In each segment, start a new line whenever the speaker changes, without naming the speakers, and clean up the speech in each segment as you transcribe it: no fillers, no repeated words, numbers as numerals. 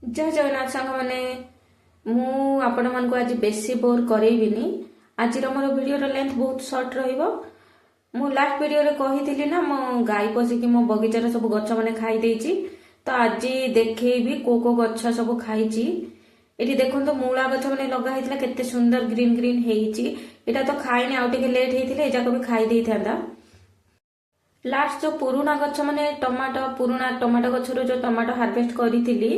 जय जगन्नाथ सांग मैंने मु आपण मन को आज बेसी बोर करेबिनी। आज मोर वीडियो लेंथ बहुत सर्ट रहिबो। मु लास्ट वीडियो रे कही ना मो गाई पशिकी मो बगीचार सब गछ मैंने खाई देछि। तो आज देखेबी को गछ सब खाईची। एठी देखंतो मूला गछ मैंने लगा हेतिला केते सुंदर ग्रीन ग्रीन हेइची। एटा तो खाइने आउ टिके लेट हेतिले ए जाको भी खाई देई थांदा। लास्ट जो पुराना गछ मैंने टमाटो पुराना टमाटो गछरो जो टमाटो हार्वेस्ट करिथिली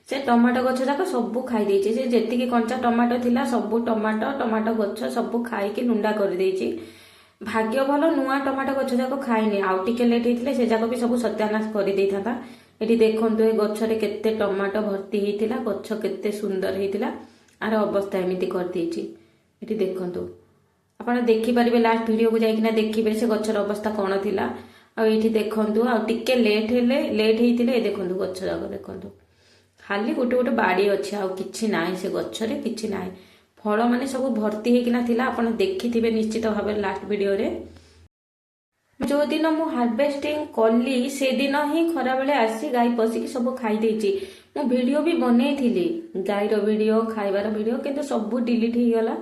से टमाटो गछ जाक सबू खाई देछि। से जेतिकी कंचा टमाटो थिला सबू टमाटो गछ सबू खाई लुंडा कर देछि। भाग्य भल नुआ टमाटो गछ जाक खाइने आउ टिके लेट हेतिले से जाक भी सबू सत्यानाश कर देई थांता। एठी देखंतु ए गछरे केते टमाटो भर्ती हेतिला गछ केते सुंदर हेतिला आर अवस्था एमिति कर देछि। एठी देखंतु आपण देखि परिबे लास्ट वीडियो को जाइकिना देखिबे से गछर अवस्था कोन थिला। आ एठी देखंतु आ टिके लेट हेतिले ए देखंतु गछ जाक देखंतु खाली गोटे गोटे बाड़ी अच्छे आउ किछि नाइ से गछरे किछि नाइ। फल माने सब भर्ती हेकिना थिला आपण देखिथिबे निश्चित भाबे लास्ट वीडियो रे। जो दिन मु हार्वेस्टिंग कली से दिन ही खरा बेले आसी गाई पशिकी सब खाई देछि। मु वीडियो भी बनै थिली गाई रो वीडियो खाइबार वीडियो किंतु सब डिलीट हे गला।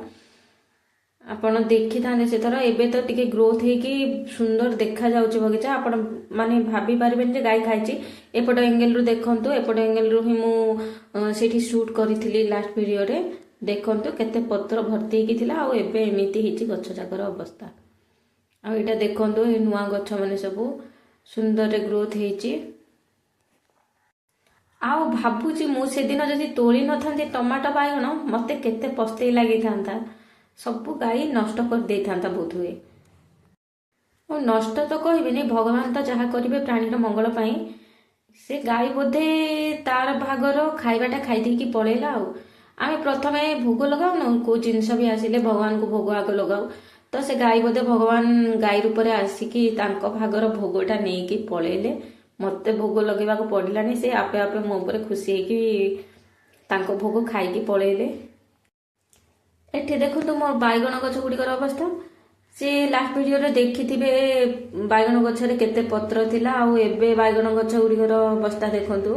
आपण देखि थाने से थरा एबे तो टिके ग्रोथ हे कि सुंदर देखा जाउची बगीचा। आपण माने भाबी पारबेन जे गाय खाइची। एपट एंगल रु देखंतु एपट एंगल रु ही मु सेठी शूट करिथिली लास्ट वीडियो रे। देखंतु केते पत्र भर्ती हे कि थिला आ एबे एमिति हिची गछ जाकर अवस्था। आ एटा देखंतु ए नुआ गछ माने सब सुंदर रे ग्रोथ हेची। आउ भाबुची मु से दिन जदी तोली न थांती टमाटो बाइगण मते केते पस्ते लागि थांता। सबू गाई नष्ट कर दे था बोध हुए। नष्ट तो कहबिनी भगवान तो जहाँ करेंगे प्राणीर मंगल पाई से गाई बोधे तार भागर खाइबाटा खाई पलैला। आम प्रथम भोग लगाऊ न को जिनस भी आसिले भगवान को भोग आग लगाऊ तो से गाई बोधे भगवान गाई रूप में आसिकी भागर भोगटा नहीं पलैले। मत भोग लगेगा पड़ानी से आपे आपे मो पर खुशी है भोग खाई पलैले। एठी देखो मोर बैगण गछ गुड़िकर अवस्था से लास्ट वीडियो रे देखिथिबे बैगण गछरे केते पत्र थिला आउ एबे बैगण गछ गुड़िकर अवस्था देखंतु।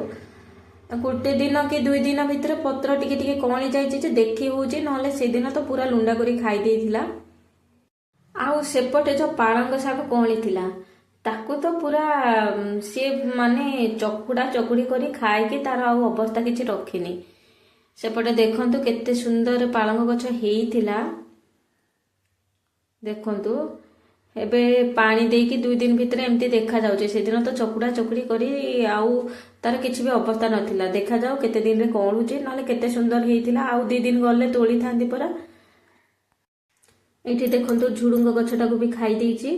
गोटे दिन कि दुई दिन भितर पत्र टिके टिके कणी जाइछि जे देखि होउछि नहले से दिन तो पूरा लुंडा करी खाई देइथिला। आउ सेपटे जो पालंग शाग कणी थिला ताकू तो पूरा से माने चकुड़ा चकुड़ी करी खाई कि तार आउ अवस्था किछि रखिनी। सेपटे देखंतु केते सुंदर पालंग गछ हेइथिला। देखंतु एबे पानी देकी दुई दिन भितर एमती देखा जाउचे। से दिन तो चकुड़ा चकुड़ी करी आउ तार किछि भी अवस्था नथिला। देखा जाऊ केते दिन रे कोन होचे नाले केते सुंदर हेइथिला। आउ दुई दिन गले तोली थांदी परा। एठी देखंतु झुडुंग गछटा को भी खाई देइची।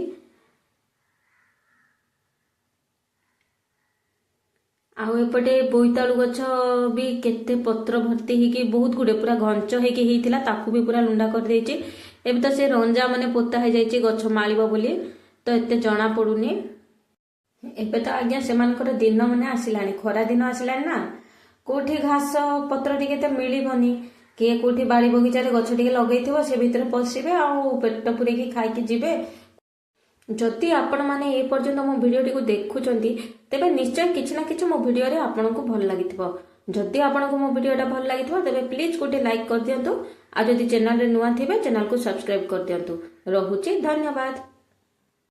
आउ एपटे बोईतालु गछ भी केते पत्र भर्ती हेकी बहुत गुडे पूरा घंच हेकी हेइथिला ताकू भी पूरा लुंडा कर देइची। एबे तो से रंजा माने पोता हे जाइची गछ मालिबो बोली तो एते जणा पडुनी। एबे तो आज्ञा सेमानकर दिन माने आसिलानी खरा दिन आसिलानी ना कोठी घास पत्र टिके तो मिलिबनी। किए कोठी बाड़ी बगीचा रे गछ टिके लगैथिबो से भितर पसिबे आउ पेट पुरे की खाई की जिबे। जदि आपण माने ए पर्यंत मो वीडियो को देखुचंती तेबे निश्चय किछि ना किछि मो वीडियो रे आपण को भल लागिथिबो। जदि आपण को मो वीडियोटा भल लागिथिबो तेबे प्लीज गोटे लाइक कर दियंतु। आ जदि चैनल रे नुआ थिबे चैनल को सब्सक्राइब कर दियंतु। रहुची धन्यवाद।